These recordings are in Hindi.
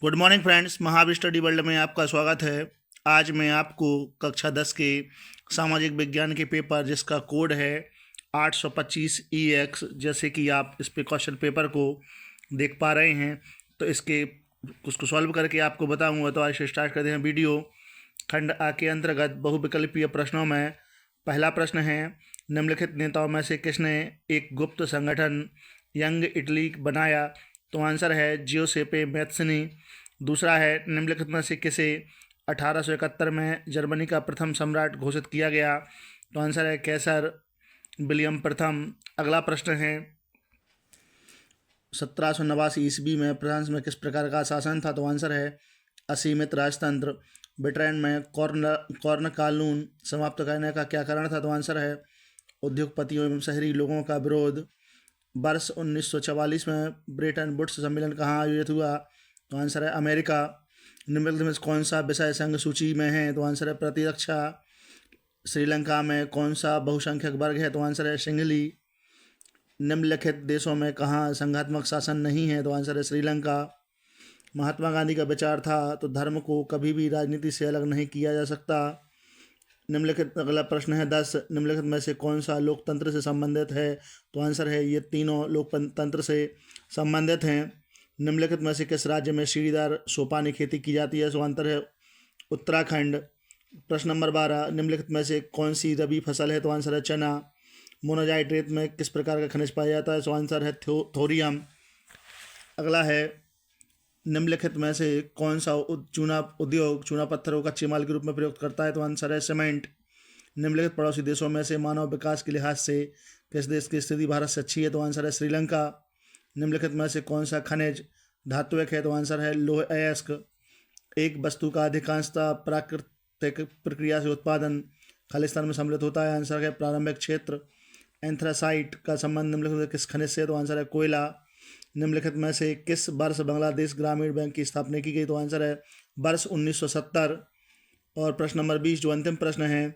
Good morning friends, Mahavir study world में आपका स्वागत है। आज मैं आपको कक्षा 10 के सामाजिक विज्ञान के पेपर जिसका कोड है 825 EX, जैसे कि आप इस पे क्वेश्चन पेपर को देख पा रहे हैं, तो इसके उसको सॉल्व करके आपको बताऊंगा। तो आज से स्टार्ट करते हैं वीडियो। खंड आ के अंतर्गत बहुविकल्पीय प्रश्नों में पहला प्रश्न है, निम्नलिखित नेताओं में से किसने एक गुप्त संगठन यंग इटली बनाया? तो आंसर है जियोसेपे मैत्सनी। दूसरा है, निम्नलिखित में से किसे 1871 में जर्मनी का प्रथम सम्राट घोषित किया गया? तो आंसर है कैसर विलियम प्रथम। अगला प्रश्न है, 1789 ईस्वी में फ्रांस में किस प्रकार का शासन था? तो आंसर है असीमित राजतंत्र। ब्रिटेन में कॉर्न कानून समाप्त करने का क्या कारण था? तो आंसर है उद्योगपतियों एवं शहरी लोगों का विरोध। वर्ष 1944 में ब्रेटन वुड्स सम्मेलन कहाँ आयोजित हुआ? तो आंसर है अमेरिका। निम्नलिखित में कौन सा विषय संघ सूची में है? तो आंसर है प्रतिरक्षा। श्रीलंका में कौन सा बहुसंख्यक वर्ग है? तो आंसर है सिंहली। निम्नलिखित देशों में कहाँ संघात्मक शासन नहीं है? तो आंसर है श्रीलंका। महात्मा गांधी का विचार था, तो धर्म को कभी भी राजनीति से अलग नहीं किया जा सकता। निम्नलिखित अगला प्रश्न है 10, निम्नलिखित में से कौन सा लोकतंत्र से संबंधित है? तो आंसर है ये तीनों लोकतंत्र से संबंधित हैं। निम्नलिखित में से किस राज्य में सीढ़ीदार सोपानी खेती की जाती है? तो आंसर है उत्तराखंड। प्रश्न नंबर 12, निम्नलिखित में से कौन सी रबी फसल है? तो आंसर है चना। मोनाजाइट रेत में किस प्रकार का खनिज पाया जाता है? तो आंसर है थोरियम। अगला है, निम्नलिखित में से कौन सा चूना उद्योग चूना पत्थरों का कच्चे माल के रूप में प्रयोग करता है? तो आंसर है सीमेंट। निम्नलिखित पड़ोसी देशों में से मानव विकास के लिहाज से किस देश की स्थिति भारत से अच्छी है? तो आंसर है श्रीलंका। निम्नलिखित में से कौन सा खनिज धात्विक है? तो आंसर है लौह अयस्क। एक वस्तु का अधिकांशतः प्राकृतिक प्रक्रिया से उत्पादन खालिस्तान में सम्मिलित होता है। आंसर है प्रारंभिक क्षेत्र। एंथ्रासाइट का संबंध निम्नलिखित में किस खनिज से? तो आंसर है कोयला। निम्नलिखित में से किस वर्ष बांग्लादेश ग्रामीण बैंक की स्थापना की गई? तो आंसर है वर्ष 1970। और प्रश्न नंबर 20 जो अंतिम प्रश्न है,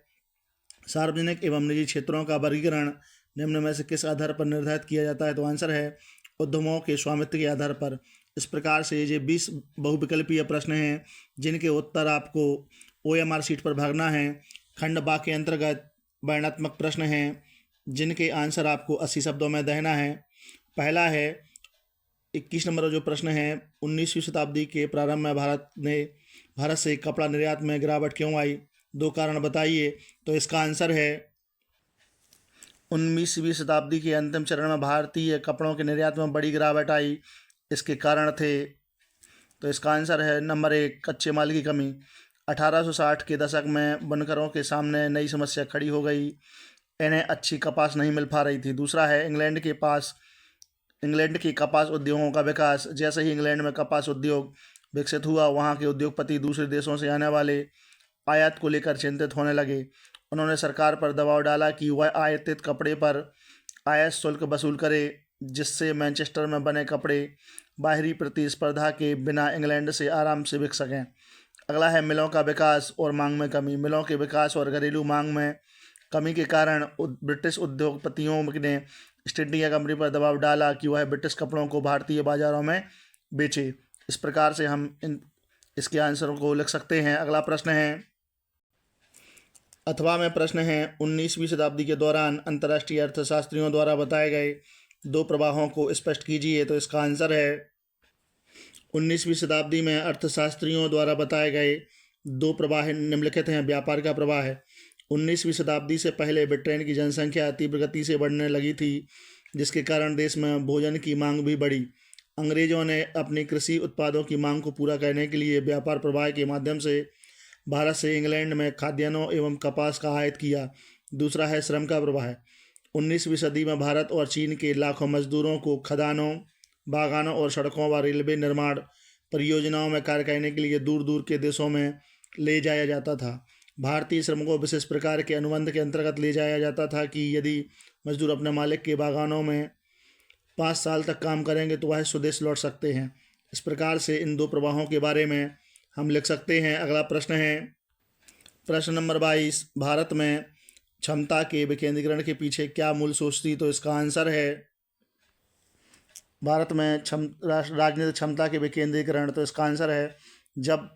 सार्वजनिक एवं निजी क्षेत्रों का वर्गीकरण निम्न में से किस आधार पर निर्धारित किया जाता है? तो आंसर है उद्यमों के स्वामित्व के आधार पर। इस प्रकार से ये 20 बहुविकल्पीय प्रश्न हैं जिनके उत्तर आपको OMR शीट पर भरना है। खंड बा के अंतर्गत वर्णात्मक प्रश्न हैं जिनके आंसर आपको 80 शब्दों में देना है। पहला है 21 नंबर जो प्रश्न है, 19वीं शताब्दी के प्रारंभ में भारत से कपड़ा निर्यात में गिरावट क्यों आई? 2 कारण बताइए। तो इसका आंसर है 19वीं शताब्दी के अंतिम चरण में भारतीय कपड़ों के निर्यात में बड़ी गिरावट आई। इसके कारण थे, तो इसका आंसर है नंबर 1 कच्चे माल की कमी। 1860 के दशक में बुनकरों के सामने नई समस्या खड़ी हो गई, इन्हें अच्छी कपास नहीं मिल पा रही थी। दूसरा है इंग्लैंड के कपास उद्योगों का विकास। जैसे ही इंग्लैंड में कपास उद्योग विकसित हुआ, वहाँ के उद्योगपति दूसरे देशों से आने वाले आयात को लेकर चिंतित होने लगे। उन्होंने सरकार पर दबाव डाला कि वह आयातित कपड़े पर आयात शुल्क वसूल करे, जिससे मैनचेस्टर में बने कपड़े बाहरी प्रतिस्पर्धा के बिना इंग्लैंड से आराम से बिक सकें। अगला है मिलों का विकास और मांग में कमी। मिलों के विकास और घरेलू मांग में कमी के कारण ब्रिटिश उद्योगपतियों ने ईस्ट इंडिया कंपनी पर दबाव डाला कि वह ब्रिटिश कपड़ों को भारतीय बाजारों में बेचे। इस प्रकार से हम इसके आंसरों को लिख सकते हैं। अगला प्रश्न है, अथवा में प्रश्न है, 19वीं शताब्दी के दौरान अंतर्राष्ट्रीय अर्थशास्त्रियों द्वारा बताए गए 2 प्रवाहों को स्पष्ट कीजिए। तो इसका आंसर है 19वीं शताब्दी में अर्थशास्त्रियों द्वारा बताए गए 2 प्रवाह निम्नलिखित हैं। व्यापार का प्रवाह है। 19वीं शताब्दी से पहले ब्रिटेन की जनसंख्या तीव्र गति से बढ़ने लगी थी, जिसके कारण देश में भोजन की मांग भी बढ़ी। अंग्रेजों ने अपनी कृषि उत्पादों की मांग को पूरा करने के लिए व्यापार प्रवाह के माध्यम से भारत से इंग्लैंड में खाद्यान्नों एवं कपास का आयात किया। दूसरा है श्रम का प्रवाह। 19वीं सदी में भारत और चीन के लाखों मजदूरों को खदानों, बागानों और सड़कों व रेलवे निर्माण परियोजनाओं में कार्य करने के लिए दूर दूर के देशों में ले जाया जाता था। भारतीय श्रम को विशेष प्रकार के अनुबंध के अंतर्गत ले जाया जाता था कि यदि मजदूर अपने मालिक के बागानों में 5 साल तक काम करेंगे तो वह स्वदेश लौट सकते हैं। इस प्रकार से इन 2 प्रवाहों के बारे में हम लिख सकते हैं। अगला प्रश्न है, प्रश्न नंबर 22, भारत में क्षमता के विकेंद्रीकरण के पीछे क्या मूल सोच थी? तो इसका आंसर है भारत में राजनीतिक क्षमता के विकेंद्रीकरण, तो इसका आंसर है जब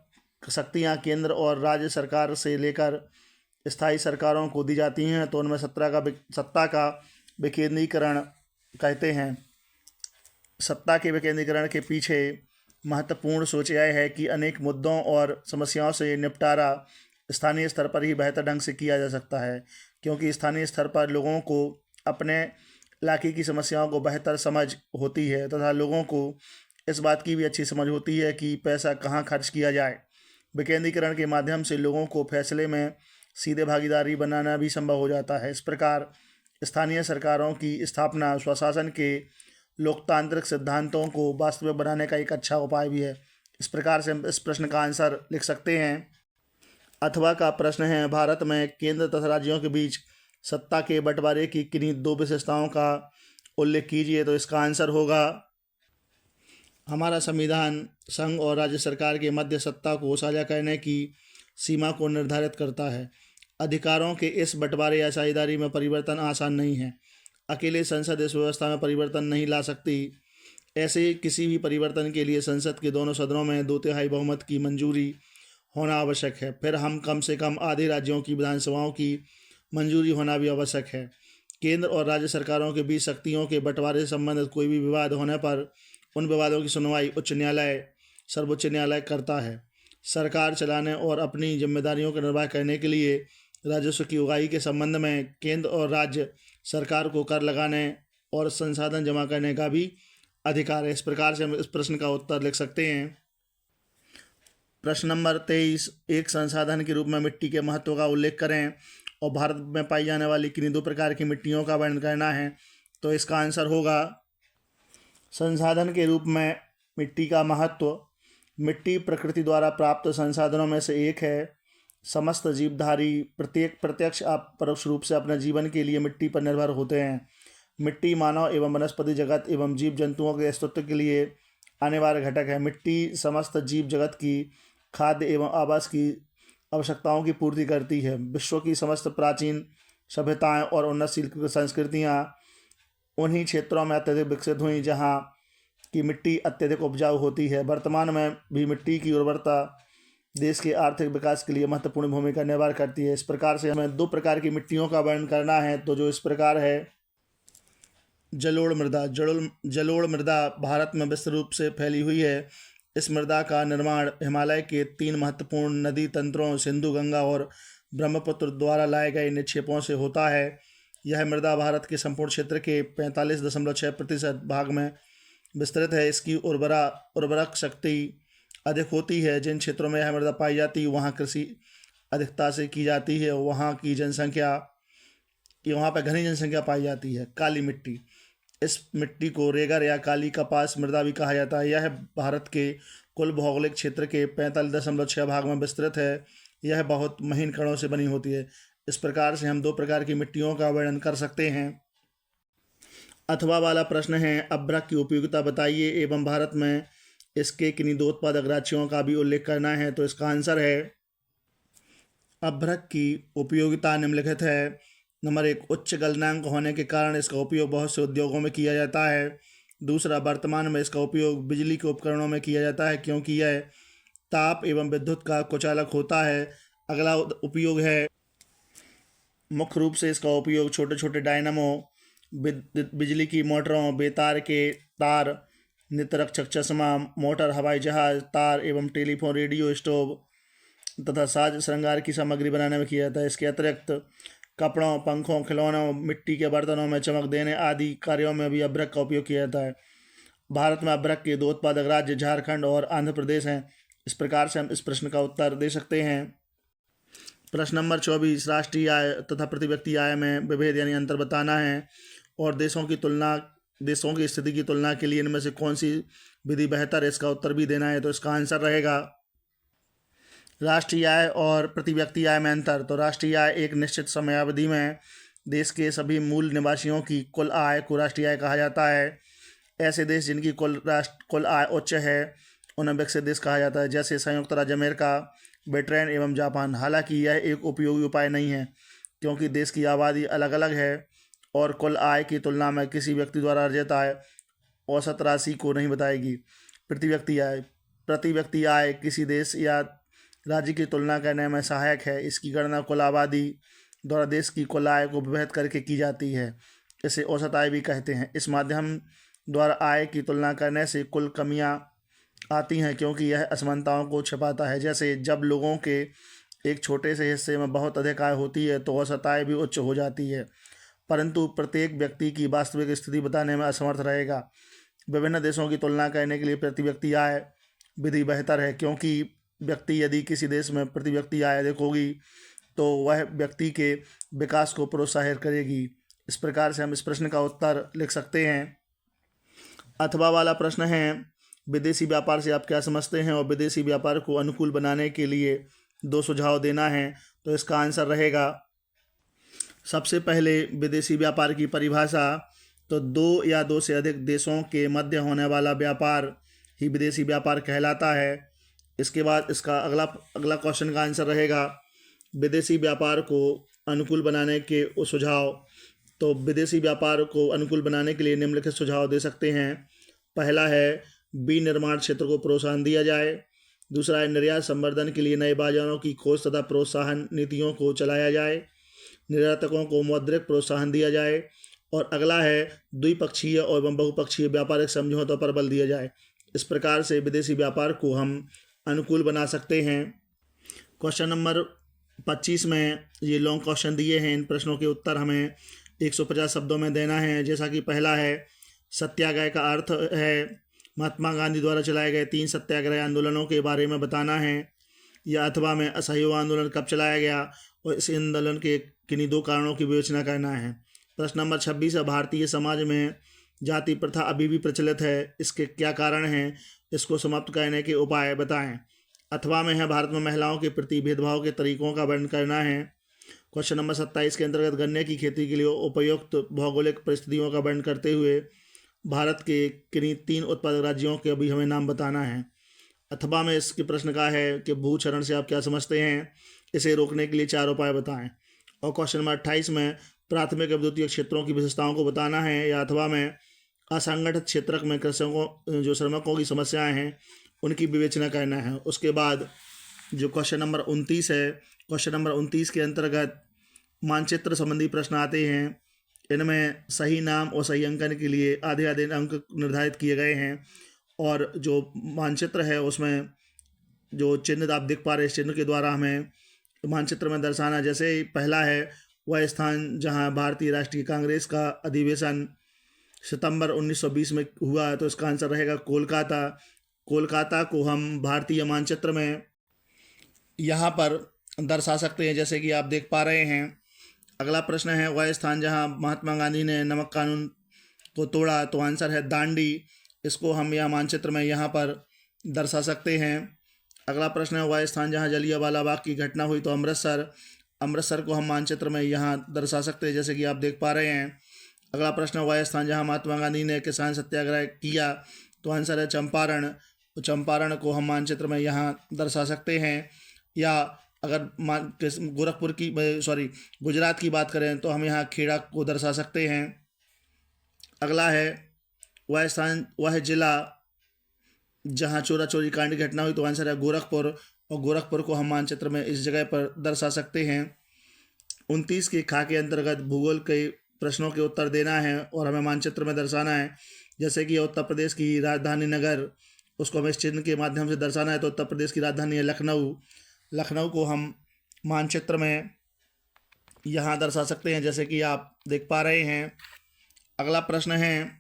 शक्तियां केंद्र और राज्य सरकार से लेकर स्थायी सरकारों को दी जाती हैं तो उनमें सत्ता का विकेंद्रीकरण कहते हैं। सत्ता के विकेंद्रीकरण के पीछे महत्वपूर्ण सोच यह है कि अनेक मुद्दों और समस्याओं से निपटारा स्थानीय स्तर पर ही बेहतर ढंग से किया जा सकता है, क्योंकि स्थानीय स्तर पर लोगों को अपने इलाके की समस्याओं को बेहतर समझ होती है तथा लोगों को इस बात की भी अच्छी समझ होती है कि पैसा कहाँ खर्च किया जाए। विकेंद्रीकरण के माध्यम से लोगों को फैसले में सीधे भागीदारी बनाना भी संभव हो जाता है। इस प्रकार स्थानीय सरकारों की स्थापना स्वशासन के लोकतांत्रिक सिद्धांतों को वास्तविक बनाने का एक अच्छा उपाय भी है। इस प्रकार से हम इस प्रश्न का आंसर लिख सकते हैं। अथवा का प्रश्न है, भारत में केंद्र तथा राज्यों के बीच सत्ता के बंटवारे की किन्हीं दो विशेषताओं का उल्लेख कीजिए। तो इसका आंसर होगा, हमारा संविधान संघ और राज्य सरकार के मध्य सत्ता को साझा करने की सीमा को निर्धारित करता है। अधिकारों के इस बंटवारे या साझेदारी में परिवर्तन आसान नहीं है। अकेले संसद इस व्यवस्था में परिवर्तन नहीं ला सकती। ऐसे किसी भी परिवर्तन के लिए संसद के दोनों सदनों में 2/3 बहुमत की मंजूरी होना आवश्यक है। फिर हम कम से कम आधे राज्यों की विधानसभाओं की मंजूरी होना भी आवश्यक है। केंद्र और राज्य सरकारों के बीच शक्तियों के बंटवारे से संबंधित कोई भी विवाद होने पर उन विवादों की सुनवाई उच्च न्यायालय, सर्वोच्च न्यायालय करता है। सरकार चलाने और अपनी जिम्मेदारियों का निर्वाह करने के लिए राजस्व की उगाही के संबंध में केंद्र और राज्य सरकार को कर लगाने और संसाधन जमा करने का भी अधिकार है। इस प्रकार से हम इस प्रश्न का उत्तर लिख सकते हैं। प्रश्न नंबर 23, एक संसाधन के रूप में मिट्टी के महत्व का उल्लेख करें और भारत में पाई जाने वाली किन्हीं दो प्रकार की मिट्टियों का वर्णन करना है। तो इसका आंसर होगा, संसाधन के रूप में मिट्टी का महत्व। मिट्टी प्रकृति द्वारा प्राप्त संसाधनों में से एक है। समस्त जीवधारी प्रत्यक्ष या परोक्ष रूप से अपने जीवन के लिए मिट्टी पर निर्भर होते हैं। मिट्टी मानव एवं वनस्पति जगत एवं जीव जंतुओं के अस्तित्व के लिए अनिवार्य घटक है। मिट्टी समस्त जीव जगत की खाद्य एवं आवास की आवश्यकताओं की पूर्ति करती है। विश्व की समस्त प्राचीन सभ्यताएं और उन्नतशील संस्कृतियां उन्हीं क्षेत्रों में अत्यधिक विकसित हुई जहां की मिट्टी अत्यधिक उपजाऊ होती है। वर्तमान में भी मिट्टी की उर्वरता देश के आर्थिक विकास के लिए महत्वपूर्ण भूमिका निभा करती है। इस प्रकार से हमें दो प्रकार की मिट्टियों का वर्णन करना है, तो जो इस प्रकार है, जलोढ़ मृदा। जलोढ़ मृदा भारत में विस्तृत रूप से फैली हुई है। इस मृदा का निर्माण हिमालय के 3 महत्वपूर्ण नदी तंत्रों सिंधु, गंगा और ब्रह्मपुत्र द्वारा लाए गए निक्षेपों से होता है। यह मृदा भारत के संपूर्ण क्षेत्र के 45.6% भाग में विस्तृत है। इसकी उर्वरक शक्ति अधिक होती है। जिन क्षेत्रों में यह मृदा पाई जाती है वहाँ कृषि अधिकता से की जाती है। वहाँ पर घनी जनसंख्या पाई जाती है। काली मिट्टी, इस मिट्टी को रेगर या काली कपास मृदा भी कहा जाता है। यह भारत के कुल भौगोलिक क्षेत्र के 45.6 भाग में विस्तृत है। यह बहुत महीन कणों से बनी होती है। इस प्रकार से हम दो प्रकार की मिट्टियों का वर्णन कर सकते हैं। अथवा वाला प्रश्न है, अभ्रक की उपयोगिता बताइए एवं भारत में इसके किन्हीं दो उत्पादक राज्यों का भी उल्लेख करना है। तो इसका आंसर है, अभ्रक की उपयोगिता निम्नलिखित है। नंबर 1, उच्च गलनांक होने के कारण इसका उपयोग बहुत से उद्योगों में किया जाता है। दूसरा, वर्तमान में इसका उपयोग बिजली के उपकरणों में किया जाता है क्योंकि यह ताप एवं विद्युत का कुचालक होता है। अगला उपयोग है, मुख्य रूप से इसका उपयोग छोटे छोटे डायनामो, बिजली की मोटरों, बेतार के तार, नित्यरक्षक चश्मा, मोटर, हवाई जहाज, तार एवं टेलीफोन, रेडियो, स्टोव तथा साज श्रृंगार की सामग्री बनाने में किया जाता है। इसके अतिरिक्त कपड़ों, पंखों, खिलौनों, मिट्टी के बर्तनों में चमक देने आदि कार्यों में भी अभ्रक का उपयोग किया जाता है। भारत में अभ्रक के दो उत्पादक राज्य झारखंड और आंध्र प्रदेश हैं। इस प्रकार से हम इस प्रश्न का उत्तर दे सकते हैं। प्रश्न नंबर 24, राष्ट्रीय आय तथा प्रति व्यक्ति आय में विभेद यानी अंतर बताना है और देशों की स्थिति की तुलना के लिए इनमें से कौन सी विधि बेहतर है, इसका उत्तर भी देना है। तो इसका आंसर रहेगा, राष्ट्रीय आय और प्रति व्यक्ति आय में अंतर। तो राष्ट्रीय आय एक निश्चित समयावधि में देश के सभी मूल निवासियों की कुल आय को राष्ट्रीय आय कहा जाता है। ऐसे देश जिनकी कुल आय उच्च है उन्हें विकसित देश कहा जाता है, जैसे संयुक्त राज्य अमेरिका, ब्रिटेन एवं जापान। हालांकि यह एक उपयोगी उपाय नहीं है क्योंकि देश की आबादी अलग अलग है और कुल आय की तुलना में किसी व्यक्ति द्वारा अर्जित आय औसत राशि को नहीं बताएगी। प्रति व्यक्ति आय किसी देश या राज्य की तुलना करने में सहायक है। इसकी गणना कुल आबादी द्वारा देश की कुल आय को विभक्त करके की जाती है। इसे औसत आय भी कहते हैं। इस माध्यम द्वारा आय की तुलना करने से कुल कमियां आती हैं, क्योंकि यह असमानताओं को छिपाता है। जैसे जब लोगों के एक छोटे से हिस्से में बहुत अधिक आय होती है तो औसत आय भी उच्च हो जाती है, परंतु प्रत्येक व्यक्ति की वास्तविक स्थिति बताने में असमर्थ रहेगा। विभिन्न देशों की तुलना करने के लिए प्रति व्यक्ति आय विधि बेहतर है, क्योंकि व्यक्ति यदि किसी देश में प्रति व्यक्ति आय अधिक होगी तो वह व्यक्ति के विकास को प्रोत्साहित करेगी। इस प्रकार से हम इस प्रश्न का उत्तर लिख सकते हैं। अथवा वाला प्रश्न है, विदेशी व्यापार से आप क्या समझते हैं और विदेशी व्यापार को अनुकूल बनाने के लिए 2 सुझाव देना है। तो इसका आंसर रहेगा, सबसे पहले विदेशी व्यापार की परिभाषा, तो 2 या 2 से अधिक देशों के मध्य होने वाला व्यापार ही विदेशी व्यापार कहलाता है। इसके बाद इसका अगला क्वेश्चन का आंसर रहेगा, विदेशी व्यापार को अनुकूल बनाने के सुझाव। तो विदेशी व्यापार को अनुकूल बनाने के लिए निम्नलिखित सुझाव दे सकते हैं। पहला है, विनिर्माण क्षेत्र को प्रोत्साहन दिया जाए। दूसरा है, निर्यात संवर्धन के लिए नए बाजारों की खोज तथा प्रोत्साहन नीतियों को चलाया जाए। निर्यातकों को मौद्रिक प्रोत्साहन दिया जाए। और अगला है, द्विपक्षीय और बहुपक्षीय व्यापारिक समझौतों पर बल दिया जाए। इस प्रकार से विदेशी व्यापार को हम अनुकूल बना सकते हैं। क्वेश्चन नंबर 25 में ये लॉन्ग क्वेश्चन दिए हैं। इन प्रश्नों के उत्तर हमें 150 शब्दों में देना है। जैसा कि पहला है, सत्याग्रह का अर्थ है महात्मा गांधी द्वारा चलाए गए 3 सत्याग्रह आंदोलनों के बारे में बताना है। या अथवा में असहयोग आंदोलन कब चलाया गया और इस आंदोलन के किन्हीं 2 कारणों की विवेचना करना है। प्रश्न नंबर 26 है, भारतीय समाज में जाति प्रथा अभी भी प्रचलित है, इसके क्या कारण हैं, इसको समाप्त करने के उपाय बताएं। अथवा में है, भारत में महिलाओं के प्रति भेदभाव के तरीकों का वर्णन करना है। क्वेश्चन नंबर 27 के अंतर्गत गन्ने की खेती के लिए उपयुक्त भौगोलिक परिस्थितियों का वर्णन करते हुए भारत के किन्हीं 3 उत्पादक राज्यों के अभी हमें नाम बताना है। अथवा में इसके प्रश्न का है कि भूक्षरण से आप क्या समझते हैं, इसे रोकने के लिए 4 उपाय बताएं। और क्वेश्चन नंबर 28 में प्राथमिक एवं द्वितीयक क्षेत्रों की विशेषताओं को बताना है। या अथवा में असंगठित क्षेत्र में कृषकों जो श्रमिकों की समस्याएं हैं उनकी विवेचना करना है। उसके बाद जो क्वेश्चन नंबर 29 है, क्वेश्चन नंबर 29 के अंतर्गत मानचित्र संबंधी प्रश्न आते हैं। इनमें सही नाम और सही अंकन के लिए आधे आधे अंक निर्धारित किए गए हैं। और जो मानचित्र है उसमें जो चिन्ह आप देख पा रहे हैं, इस चिन्ह के द्वारा हमें मानचित्र में दर्शाना। जैसे पहला है, वह स्थान जहां भारतीय राष्ट्रीय कांग्रेस का अधिवेशन सितंबर 1920 में हुआ है, तो इसका आंसर रहेगा कोलकाता। कोलकाता को हम भारतीय मानचित्र में यहाँ पर दर्शा सकते हैं, जैसे कि आप देख पा रहे हैं। अगला प्रश्न है, वह स्थान जहाँ महात्मा गांधी ने नमक कानून को तोड़ा, तो आंसर है दांडी। इसको हम यहाँ मानचित्र में यहाँ पर दर्शा सकते हैं। अगला प्रश्न है, वह स्थान जहाँ जलियांवाला बाग की घटना हुई, तो अमृतसर को हम मानचित्र में यहाँ दर्शा सकते हैं, जैसे कि आप देख पा रहे हैं। अगला प्रश्न है, वह स्थान जहाँ महात्मा गांधी ने किसान सत्याग्रह किया, तो आंसर है चंपारण। तो चंपारण को हम मानचित्र में यहाँ दर्शा सकते हैं। या अगर गुजरात की बात करें तो हम यहाँ खेड़ा को दर्शा सकते हैं। अगला है, वह जिला जहाँ चोरा चोरी कांड की घटना हुई, तो आंसर है गोरखपुर। और गोरखपुर को हम मानचित्र में इस जगह पर दर्शा सकते हैं। 29 के खा के अंतर्गत भूगोल के प्रश्नों के उत्तर देना है और हमें मानचित्र में दर्शाना है। जैसे कि उत्तर प्रदेश की राजधानी नगर, उसको हमें इस चिन्ह के माध्यम से दर्शाना है। तो उत्तर प्रदेश की राजधानी है लखनऊ। लखनऊ को हम मानचित्र में यहाँ दर्शा सकते हैं, जैसे कि आप देख पा रहे हैं। अगला प्रश्न है,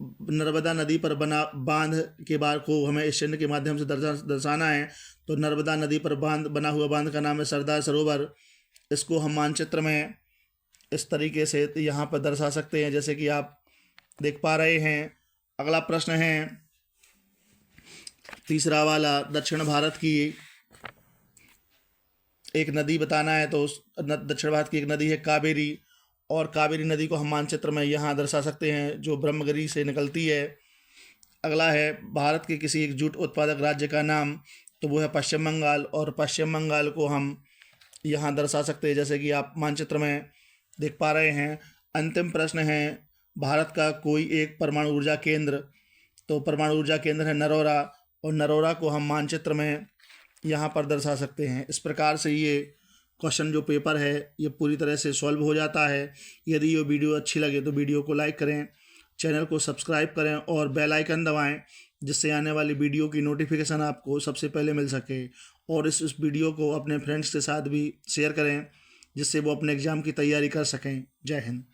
नर्मदा नदी पर बना बांध के बार को हमें इस चिन्ह के माध्यम से दर्शाना है। तो नर्मदा नदी पर बना हुआ बांध का नाम है सरदार सरोवर। इसको हम मानचित्र में इस तरीके से यहाँ पर दर्शा सकते हैं, जैसे कि आप देख पा रहे हैं। अगला प्रश्न है, तीसरा वाला, दक्षिण भारत की एक नदी बताना है। तो दक्षिण भारत की एक नदी है कावेरी, और कावेरी नदी को हम मानचित्र में यहाँ दर्शा सकते हैं, जो ब्रह्मगिरी से निकलती है। अगला है, भारत के किसी एक जूट उत्पादक राज्य का नाम, तो वो है पश्चिम बंगाल। और पश्चिम बंगाल को हम यहाँ दर्शा सकते हैं, जैसे कि आप मानचित्र में देख पा रहे हैं। अंतिम प्रश्न है, भारत का कोई एक परमाणु ऊर्जा केंद्र, तो परमाणु ऊर्जा केंद्र है नरोरा, और नरोरा को हम मानचित्र में यहाँ पर दर्शा सकते हैं। इस प्रकार से ये क्वेश्चन जो पेपर है ये पूरी तरह से सॉल्व हो जाता है। यदि ये वीडियो अच्छी लगे तो वीडियो को लाइक करें, चैनल को सब्सक्राइब करें और बेल आइकन दबाएं, जिससे आने वाली वीडियो की नोटिफिकेशन आपको सबसे पहले मिल सके। और इस वीडियो को अपने फ्रेंड्स के साथ भी शेयर करें, जिससे वो अपने एग्ज़ाम की तैयारी कर सकें। जय हिंद।